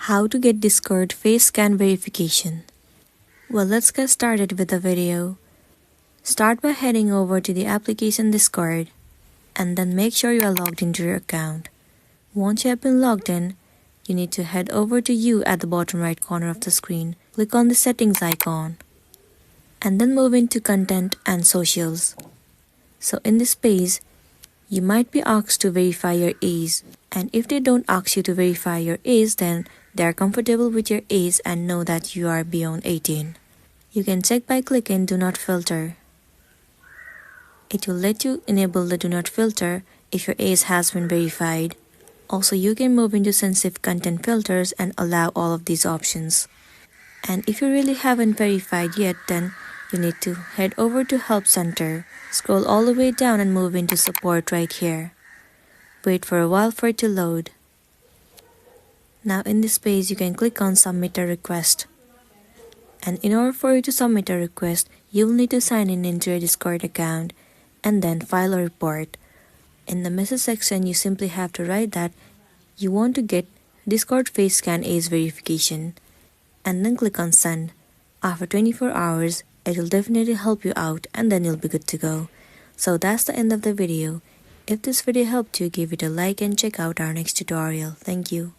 How to get Discord face scan verification. Well, let's get started with the video. Start by heading over to the application Discord and then make sure you are logged into your account. Once you have been logged in, you need to head over to You at the bottom right corner of the screen. Click on the settings icon and then move into Content and Socials. So in this page, you might be asked to verify your age, and if they don't ask you to verify your age, then they are comfortable with your age and know that you are beyond 18. You can check by clicking Do Not Filter. It will let you enable the Do Not Filter if your age has been verified. Also, you can move into sensitive content filters and allow all of these options. And if you really haven't verified yet, then you need to head over to Help Center. Scroll all the way down and move into Support right here. Wait for a while for it to load. Now in this page, you can click on Submit a Request. And in order for you to submit a request, you will need to sign in into your Discord account and then file a report. In the message section, you simply have to write that you want to get Discord face scan age verification and then click on Send. After 24 hours, it will definitely help you out and then you'll be good to go. So that's the end of the video. If this video helped you, give it a like and check out our next tutorial. Thank you.